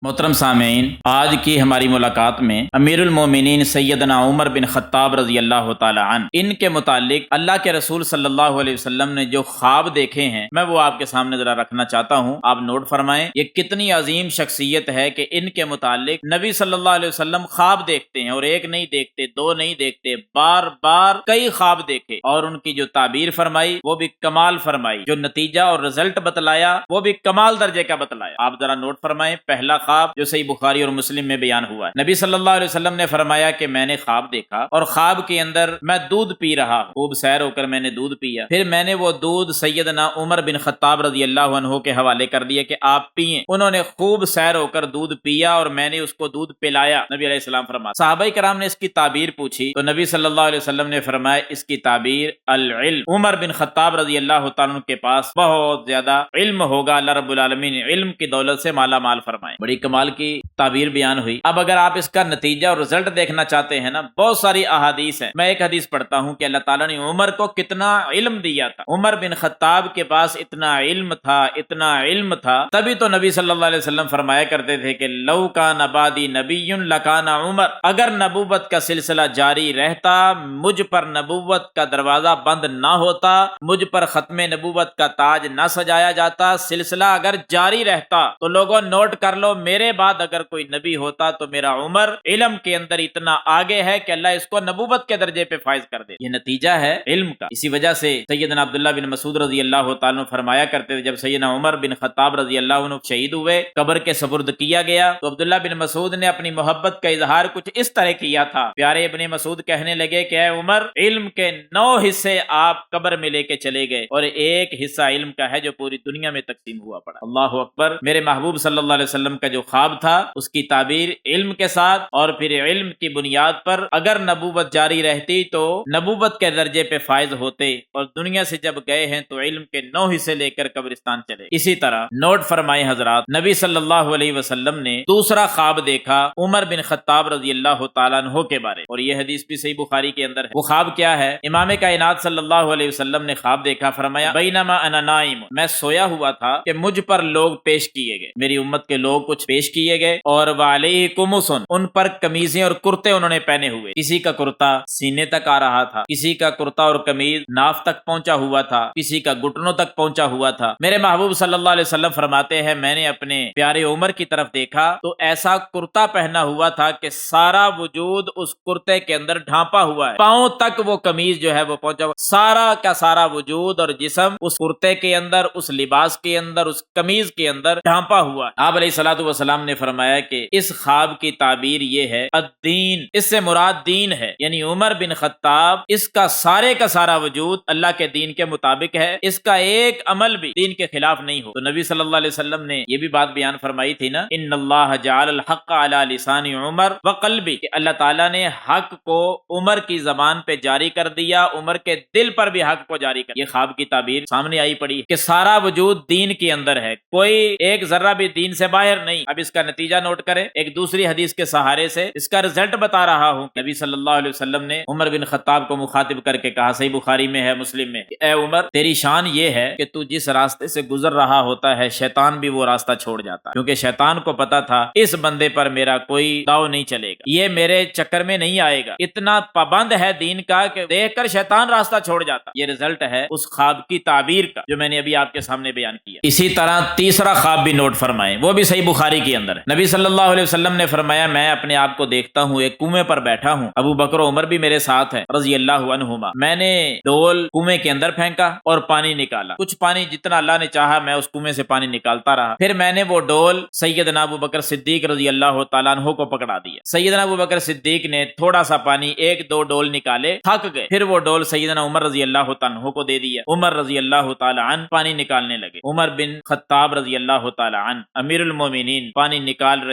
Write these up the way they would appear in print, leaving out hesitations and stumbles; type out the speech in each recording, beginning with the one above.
محترم سامعین، آج کی ہماری ملاقات میں امیر المومنین سیدنا عمر بن خطاب رضی اللہ تعالی عنہ ان کے متعلق اللہ کے رسول صلی اللہ علیہ وسلم نے جو خواب دیکھے ہیں میں وہ آپ کے سامنے ذرا رکھنا چاہتا ہوں، آپ نوٹ فرمائیں۔ یہ کتنی عظیم شخصیت ہے کہ ان کے متعلق نبی صلی اللہ علیہ وسلم خواب دیکھتے ہیں، اور ایک نہیں دیکھتے، دو نہیں دیکھتے، بار بار کئی خواب دیکھے، اور ان کی جو تعبیر فرمائی وہ بھی کمال فرمائی، جو نتیجہ اور رزلٹ بتلایا وہ بھی کمال درجے کا بتلایا۔ آپ ذرا نوٹ فرمائیں، پہلا خواب جو صحیح بخاری اور مسلم میں بیان ہوا ہے، نبی صلی اللہ علیہ وسلم نے فرمایا کہ میں نے خواب دیکھا اور خواب کے اندر میں دودھ پی رہا ہوں، خوب سیر ہو کر میں نے دودھ پیا، پھر میں نے وہ دودھ سیدنا عمر بن خطاب رضی اللہ عنہ کے حوالے کر دیا کہ آپ پئیں۔ انہوں نے خوب سیر ہو کر دودھ پیا اور میں نے اس کو دودھ پلایا، نبی علیہ السلام فرمایا۔ صحابہ کرام نے اس کی تعبیر پوچھی تو نبی صلی اللہ علیہ وسلم نے فرمایا اس کی تعبیر العلم، عمر بن خطاب رضی اللہ تعالیٰ عنہ کے پاس بہت زیادہ علم ہوگا، اللہ رب العالمین علم کی دولت سے مالا مال فرمائے۔ بڑی کمال کی تعبیر بیان ہوئی۔ اب اگر آپ اس کا نتیجہ اور رزلٹ دیکھنا چاہتے ہیں نا، بہت ساری احادیث ہیں، میں ایک حدیث پڑھتا ہوں کہ اللہ تعالیٰ نے عمر کو کتنا علم دیا تھا۔ عمر بن خطاب کے پاس اتنا علم تھا، اتنا علم تھا، تبھی تو نبی صلی اللہ علیہ وسلم فرمایا کرتے تھے کہ لو کان بعدی نبی لکان عمر، اگر نبوت کا سلسلہ جاری رہتا، مجھ پر نبوت کا دروازہ بند نہ ہوتا، مجھ پر ختم نبوت کا تاج نہ سجایا جاتا، سلسلہ اگر جاری رہتا تو لوگوں نوٹ کر لو، میرے بعد اگر کوئی نبی ہوتا تو میرا عمر علم کے اندر اتنا آگے ہے کہ اللہ اس کو نبوت کے درجے پہ فائز کر دے۔ یہ نتیجہ ہے علم کا۔ اسی وجہ سے سیدنا عبداللہ بن مسعود رضی اللہ تعالیٰ عنہ فرمایا کرتے تھے، جب سیدنا عمر بن خطاب رضی اللہ عنہ شہید ہوئے، قبر کے سپرد کیا گیا، تو عبداللہ بن مسعود نے اپنی محبت کا اظہار کچھ اس طرح کیا تھا۔ پیارے ابن مسعود کہنے لگے کہ اے عمر، علم کے 9 حصے آپ قبر میں لے کے چلے گئے اور ایک حصہ علم کا ہے جو پوری دنیا میں تقسیم ہوا پڑا۔ اللہ اکبر۔ میرے محبوب صلی اللہ علیہ وسلم کا جو خواب تھا اس کی تعبیر علم کے ساتھ، اور پھر علم کی بنیاد پر اگر نبوت جاری رہتی تو نبوت کے درجے پہ فائز ہوتے، اور دنیا سے جب گئے ہیں تو علم کے 9 حصے لے کر قبرستان چلے۔ اسی طرح نوٹ فرمائے حضرات، نبی صلی اللہ علیہ وسلم نے دوسرا خواب دیکھا عمر بن خطاب رضی اللہ تعالیٰ عنہ کے بارے، اور یہ حدیث بھی صحیح بخاری کے اندر ہے۔ وہ خواب کیا ہے؟ امام کائنات صلی اللہ علیہ وسلم نے خواب دیکھا، فرمایا بینما انا نائم، میں سویا ہوا تھا کہ مجھ پر لوگ پیش کیے گئے، میری امت کے لوگ کچھ پیش کیے گئے، اور وعلیکم سن، ان پر قمیضیں اور کرتے انہوں نے پہنے ہوئے، کسی کا کرتا سینے تک آ رہا تھا، کسی کا کرتا اور قمیض ناف تک پہنچا ہوا تھا، کسی کا گھٹنوں تک پہنچا ہوا تھا۔ میرے محبوب صلی اللہ علیہ وسلم فرماتے ہیں میں نے اپنے پیارے عمر کی طرف دیکھا تو ایسا کرتا پہنا ہوا تھا کہ سارا وجود اس کرتے کے اندر ڈھانپا ہوا ہے، پاؤں تک وہ قمیض جو ہے وہ پہنچا ہوا، سارا کا سارا وجود اور جسم اس کرتے کے اندر، اس لباس کے اندر، اس قمیض کے اندر ڈھانپا ہوا ہے۔ آپ علیہ الصلوۃ والسلام نے فرمایا کہ اس خواب کی تعبیر یہ ہے الدین، اس سے مراد دین ہے، یعنی عمر بن خطاب اس کا سارا وجود اللہ کے دین کے مطابق ہے، اس کا ایک عمل بھی دین کے خلاف نہیں ہو۔ تو نبی صلی اللہ علیہ وسلم نے یہ بھی بات بیان فرمائی تھی نا، ان اللہ جعل الحق علی لسان عمر وقلبی، کہ اللہ تعالیٰ نے حق کو عمر کی زبان پہ جاری کر دیا، عمر کے دل پر بھی حق کو جاری کر دیا۔ یہ خواب کی تعبیر سامنے آئی پڑی کہ سارا وجود دین کے اندر ہے، کوئی ایک ذرہ بھی دین سے باہر نہیں۔ اب اس کا نتیجہ نوٹ کریں، ایک دوسری حدیث کے سہارے سے اس کا رزلٹ بتا رہا ہوں۔ نبی صلی اللہ علیہ وسلم نے عمر بن خطاب کو مخاطب کر کے کہا، صحیح بخاری میں ہے، مسلم میں، اے عمر، تیری شان یہ ہے کہ تو جس راستے سے گزر رہا ہوتا ہے شیطان بھی وہ راستہ چھوڑ جاتا، کیونکہ شیطان کو پتا تھا اس بندے پر میرا کوئی داؤ نہیں چلے گا، یہ میرے چکر میں نہیں آئے گا، اتنا پابند ہے دین کا کہ دیکھ کر شیطان راستہ چھوڑ جاتا۔ یہ رزلٹ ہے اس خواب کی تعبیر کا جو میں نے ابھی آپ کے سامنے بیان کیا۔ اسی طرح تیسرا خواب بھی نوٹ فرمائیں، وہ بھی صحیح بخاری کے اندر ہے۔ نبی صلی اللہ علیہ وسلم نے فرمایا میں اپنے آپ کو دیکھتا ہوں ایک کنویں پر بیٹھا ہوں، ابو بکر و عمر بھی میرے ساتھ ہیں رضی اللہ عنہما، میں نے ڈول کنویں کے اندر پھینکا اور پانی نکالا، کچھ پانی جتنا اللہ نے چاہا میں اس کنویں سے پانی نکالتا رہا، پھر میں نے وہ ڈول سیدنا ابو بکر صدیق رضی اللہ تعالیٰ عنہ کو پکڑا دیا۔ سیدنا ابو بکر صدیق نے تھوڑا سا پانی 1-2 ڈول نکالے، تھک گئے، پھر وہ ڈول سیدنا عمر رضی اللہ تعالیٰ عنہ کو دے دیا، عمر رضی اللہ تعالیٰ عنہ پانی نکالنے لگے، عمر بن خطاب رضی اللہ تعالیٰ عنہ امیر المومنین پانی نکال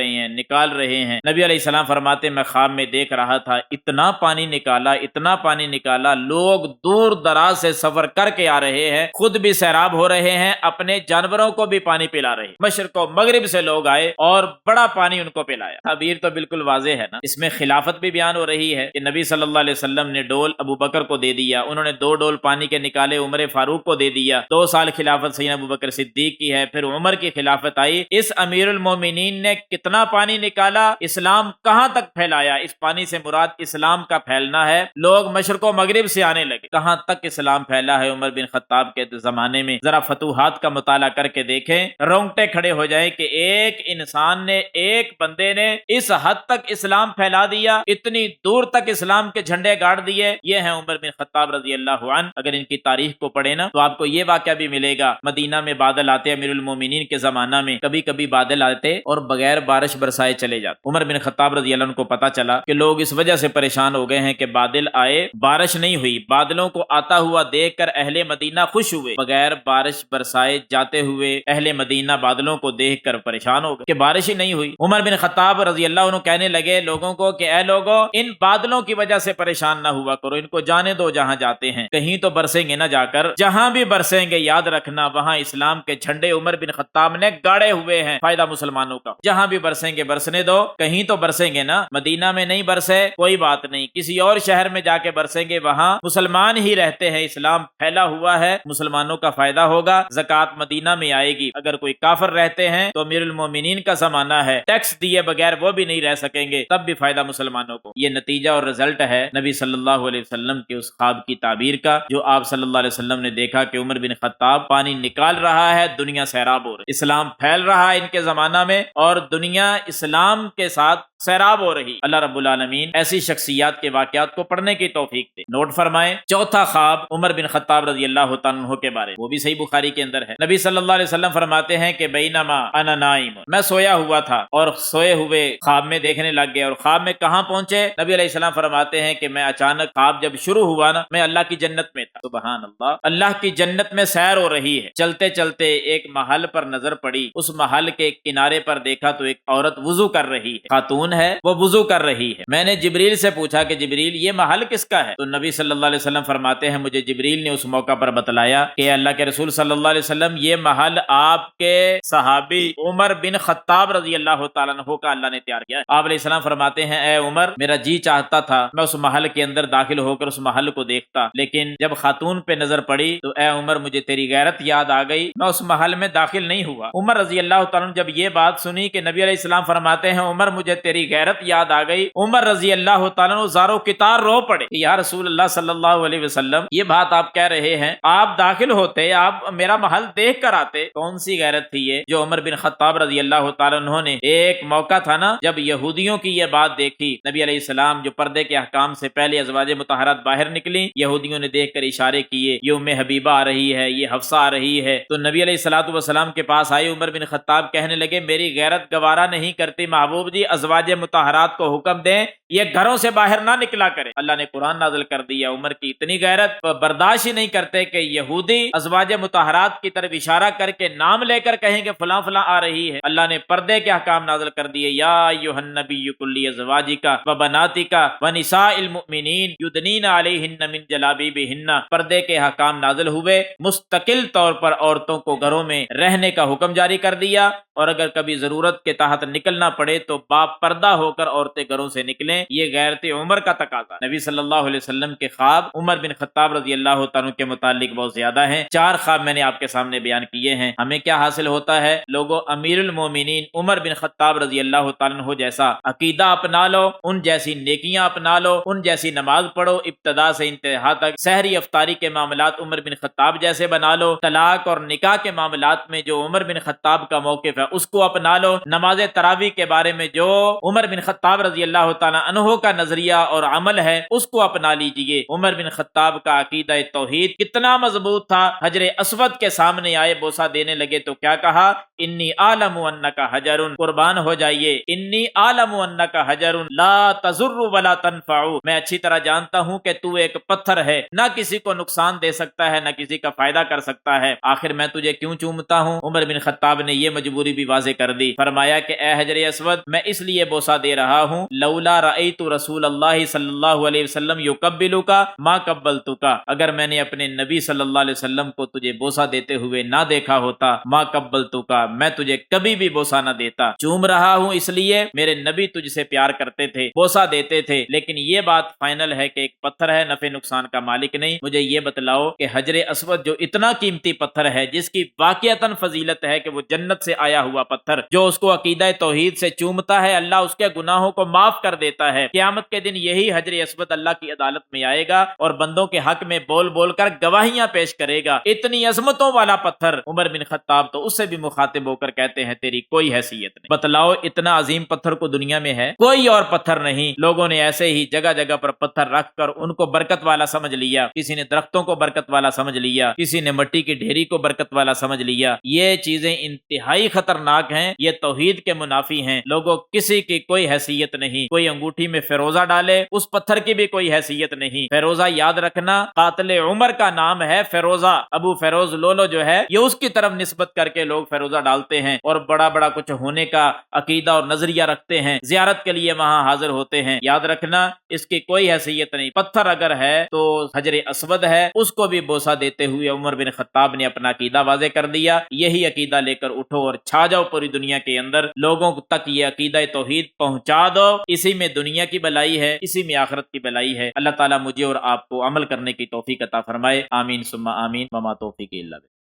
رہے ہیں۔ نبی علیہ السلام فرماتے میں خواب میں دیکھ رہا تھا اتنا پانی نکالا، لوگ دور دراز سے سفر کر کے آ رہے ہیں، خود بھی سیراب ہو رہے ہیں، اپنے جانوروں کو بھی پانی پلا رہے ہیں، مشرق و مغرب سے لوگ آئے اور بڑا پانی ان کو پلایا۔ تعبیر تو بالکل واضح ہے نا، اس میں خلافت بھی بیان ہو رہی ہے کہ نبی صلی اللہ علیہ وسلم نے ڈول ابو بکر کو دے دیا، انہوں نے 2 ڈول پانی کے نکالے، عمر فاروق کو دے دیا، 2 سال خلافت سیدنا ابو بکر صدیق کی ہے، پھر عمر کی خلافت آئی، اس امیر المومنین المومنین نے کتنا پانی نکالا، اسلام کہاں تک پھیلایا۔ اس پانی سے مراد اسلام کا پھیلنا ہے، لوگ مشرق و مغرب سے آنے لگے، کہاں تک اسلام پھیلا ہے عمر بن خطاب کے زمانے میں۔ ذرا فتوحات کا مطالعہ کر کے دیکھیں، رونگٹے کھڑے ہو جائیں کہ ایک انسان نے، ایک بندے نے اس حد تک اسلام پھیلا دیا، اتنی دور تک اسلام کے جھنڈے گاڑ دیے۔ یہ ہیں عمر بن خطاب رضی اللہ عنہ۔ اگر ان کی تاریخ کو پڑھیں نا تو آپ کو یہ واقعہ بھی ملے گا، مدینہ میں بادل آتے، امیر المومنین کے زمانہ میں کبھی کبھی بادل آتے اور بغیر بارش برسائے چلے جاتے۔ عمر بن خطاب رضی اللہ عنہ کو پتا چلا کہ لوگ اس وجہ سے پریشان ہو گئے ہیں کہ بادل آئے، بارش نہیں ہوئی۔ بادلوں کو آتا ہوا دیکھ کر اہل مدینہ خوش ہوئے، بغیر بارش برسائے جاتے ہوئے اہل مدینہ بادلوں کو دیکھ کر پریشان ہو گئے کہ بارش ہی نہیں ہوئی۔ عمر بن خطاب رضی اللہ عنہ کہنے لگے لوگوں کو کہ اے لوگوں، ان بادلوں کی وجہ سے پریشان نہ ہوا کرو، ان کو جانے دو جہاں جاتے ہیں، کہیں تو برسیں گے نہ جا کر، جہاں بھی برسیں گے یاد رکھنا وہاں اسلام کے جھنڈے عمر بن خطاب نے گاڑے ہوئے ہیں، فائدہ مسلمانوں کا۔ جہاں بھی برسیں گے برسنے دو، کہیں تو برسیں گے نا، مدینہ میں نہیں برسے کوئی بات نہیں، کسی اور شہر میں جا کے برسیں گے، وہاں مسلمان ہی رہتے ہیں، اسلام پھیلا ہوا ہے، مسلمانوں کا فائدہ ہوگا، زکوٰۃ مدینہ میں آئے گی۔ اگر کوئی کافر رہتے ہیں تو امیر المومنین کا زمانہ ہے، ٹیکس دیے بغیر وہ بھی نہیں رہ سکیں گے، تب بھی فائدہ مسلمانوں کو۔ یہ نتیجہ اور رزلٹ ہے نبی صلی اللہ علیہ وسلم کے اس خواب کی تعبیر کا، جو آپ صلی اللہ علیہ وسلم نے دیکھا کہ عمر بن خطاب پانی نکال رہا ہے، دنیا سیراب ہو رہی، اسلام پھیل رہا ہے ان کے زمانہ میں، اور دنیا اسلام کے ساتھ سیراب ہو رہی۔ اللہ رب العالمین ایسی شخصیات کے واقعات کو پڑھنے کی توفیق دے۔ نوٹ فرمائیں، چوتھا خواب عمر بن خطاب رضی اللہ تعالیٰ عنہ کے بارے، وہ بھی صحیح بخاری کے اندر ہے۔ نبی صلی اللہ علیہ وسلم فرماتے ہیں کہ بینما انا نائم، میں سویا ہوا تھا اور سوئے ہوئے خواب میں دیکھنے لگ گئے، اور خواب میں کہاں پہنچے؟ نبی علیہ السلام فرماتے ہیں کہ میں اچانک خواب جب شروع ہوا نا، میں اللہ کی جنت میں تھا، سبحان اللہ، اللہ کی جنت میں سیر ہو رہی ہے، چلتے چلتے ایک محل پر نظر پڑی، اس محل کے کنارے پر دیکھا تو ایک عورت وضو کر رہی ہے، خاتون ہے وہ وضو کر رہی ہے۔ میں نے جبریل سے پوچھا کہ جبریل یہ محل کس کا ہے؟ تو نبی صلی اللہ علیہ وسلم فرماتے ہیں مجھے جبریل نے اس موقع پر بتلایا کہ اللہ کے رسول صلی اللہ علیہ وسلم یہ محل آپ کے صحابی عمر بن خطاب رضی اللہ تعالیٰ عنہ کا اللہ نے تیار کیا ہے۔ آپ علیہ السلام فرماتے ہیں اے عمر، میرا جی چاہتا تھا میں اس محل کے اندر داخل ہو کر اس محل کو دیکھتا، لیکن جب خاتون پہ نظر پڑی تو اے عمر مجھے تیری غیرت یاد آ گئی، میں اس محل میں داخل نہیں ہوا۔ عمر رضی اللہ تعالیٰ عنہ جب یہ بات سنی کہ نبی علیہ السلام فرماتے ہیں عمر مجھے تیری غیرت یاد آ گئی، عمر رضی اللہ تعالیٰ عنہ زارو کتار رو پڑے کہ یا رسول اللہ صلی اللہ علیہ وسلم، یہ بات آپ کہہ رہے ہیں، آپ داخل ہوتے، آپ میرا محل دیکھ کر آتے، کون سی غیرت تھی یہ جو عمر بن خطاب رضی اللہ تعالیٰ عنہ نے، ایک موقع تھا نا جب یہودیوں کی یہ بات دیکھی، نبی علیہ السلام جو پردے کے احکام سے پہلے ازواج مطہرات باہر نکلی، یہودیوں نے دیکھ کر اشارے کیے یہ ام حبیبہ آ رہی ہے، یہ حفصہ آ رہی ہے، تو نبی علیہ الصلوۃ والسلام کے پاس آئے عمر بن خطاب، کہنے لگے میری غیرت گوارا نہیں کرتی محبوب جی، ازواج مطہرات کو حکم دیں یہ گھروں سے باہر نہ نکلا کرے۔ اللہ نے قرآن نازل کر دیا، عمر کی اتنی غیرت برداشت ہی نہیں کرتے کہ یہودی ازواج مطہرات کی طرف اشارہ کر کے نام لے کر کہیں کہ فلاں فلاں آ رہی ہے۔ اللہ نے پردے کے احکام نازل کر دیے، یا ایھا النبی قل لازواجک وبناتک ونساء المؤمنین یدنین علیہن من جلابیبہن، پردے کے احکام نازل ہوئے، مستقل طور پر عورتوں کو گھروں میں رہنے کا حکم جاری کر دیا، اور اگر کبھی ضرورت کے تحت نکلنا پڑے تو باپ پردہ ہو کر عورتیں گھروں سے نکلیں، یہ غیرت عمر کا تقاضا۔ نبی صلی اللہ علیہ وسلم کے خواب عمر بن خطاب رضی اللہ تعالیٰ کے متعلق بہت زیادہ ہیں، 4 خواب میں نے آپ کے سامنے بیان کیے ہیں۔ ہمیں کیا حاصل ہوتا ہے؟ لوگوں، امیر المومنین عمر بن خطاب رضی اللہ تعالیٰ عنہ جیسا عقیدہ اپنا لو، ان جیسی نیکیاں اپنا لو، ان جیسی نماز پڑھو ابتدا سے انتہا تک، سحری افطاری کے معاملات عمر بن خطاب جیسے بنا لو، طلاق اور نکاح کے معاملات میں جو عمر بن خطاب کا موقف ہے اس کو اپنا لو، نماز تراویح کے بارے میں جو عمر بن خطاب رضی اللہ تعالیٰ عنہ کا نظریہ اور عمل ہے اس کو اپنا لیجئے۔ عمر بن خطاب کا عقیدہ توحید کتنا مضبوط تھا، حجر اسود کے سامنے آئے بوسہ دینے لگے تو کیا کہا؟ انی اعلم انک حجر، قربان ہو جائیے، انی اعلم انک حجر لا تضر ولا تنفع، میں اچھی طرح جانتا ہوں کہ تو ایک پتھر ہے، نہ کسی کو نقصان دے سکتا ہے نہ کسی کا فائدہ کر سکتا ہے، آخر میں تجھے کیوں چومتا ہوں؟ عمر بن خطاب نے یہ مجبوری بھی واضح کر دی، فرمایا کہ اے حجر اسود، میں اس لیے بوسہ دے رہا ہوں لولا رأیت رسول اللہ صلی اللہ علیہ وسلم یقبلک ما قبلتک، اگر میں نے اپنے نبی صلی اللہ علیہ وسلم کو تجھے بوسہ دیتے ہوئے نہ دیکھا ہوتا، ما قبلتک، میں تجھے کبھی بھی بوسہ نہ دیتا، چوم رہا ہوں اس لیے میرے نبی تجھ سے پیار کرتے تھے، بوسہ دیتے تھے، لیکن یہ بات فائنل ہے کہ ایک پتھر ہے، نفع نقصان کا مالک نہیں۔ مجھے یہ بتلاؤ کہ حجر اسود جو اتنا قیمتی پتھر ہے، جس کی واقعتاً فضیلت ہے کہ وہ جنت سے آیا ہوا پتھر جو اس کو عقیدہ توحید سے چومتا ہے اللہ اس کے گناہوں کو معاف کر دیتا ہے۔ قیامت کے دن یہی حجر اسود اللہ کی عدالت میں آئے گا اور بندوں کے حق میں بول بول کر گواہیاں پیش کرے گا۔ اتنی عظمتوں والا پتھر عمر بن خطاب تو اس سے بھی مخاطب ہو کر کہتے ہیں تیری کوئی حیثیت نہیں۔ بتلاؤ اتنا عظیم پتھر کو دنیا میں ہے کوئی اور پتھر نہیں۔ لوگوں نے ایسے ہی جگہ جگہ پر پتھر رکھ کر ان کو برکت والا سمجھ لیا، کسی نے درختوں کو برکت والا سمجھ لیا، کسی نے مٹی کی ڈھیری کو برکت والا سمجھ لیا۔ یہ چیزیں انتہائی خطرناک ہیں، یہ توحید کے منافی ہیں۔ لوگوں کسی کی کوئی حیثیت نہیں، کوئی انگوٹھی میں فیروزہ ڈالے اس پتھر کی بھی کوئی حیثیت نہیں۔ فیروزہ یاد رکھنا قاتل عمر کا نام ہے فیروزہ، ابو فیروز لولو جو ہے یہ اس کی طرف نسبت کر کے لوگ فیروزہ ڈالتے ہیں اور بڑا بڑا کچھ ہونے کا عقیدہ اور نظریہ رکھتے ہیں، زیارت کے لیے وہاں حاضر ہوتے ہیں۔ یاد رکھنا اس کی کوئی حیثیت نہیں۔ پتھر اگر ہے تو حجر اسود ہے، اس کو بھی بوسہ دیتے ہوئے عمر بن خطاب نے اپنا عقیدہ واضح کر دیا۔ یہی عقیدہ لے کر اٹھو اور چھا جاؤ پوری دنیا کے اندر، لوگوں تک یہ عقیدہ توحید پہنچا دو۔ اسی میں دنیا کی بھلائی ہے، اسی میں آخرت کی بھلائی ہے۔ اللہ تعالیٰ مجھے اور آپ کو عمل کرنے کی توفیق عطا فرمائے، آمین ثم آمین، وما توفیقی الا باللہ۔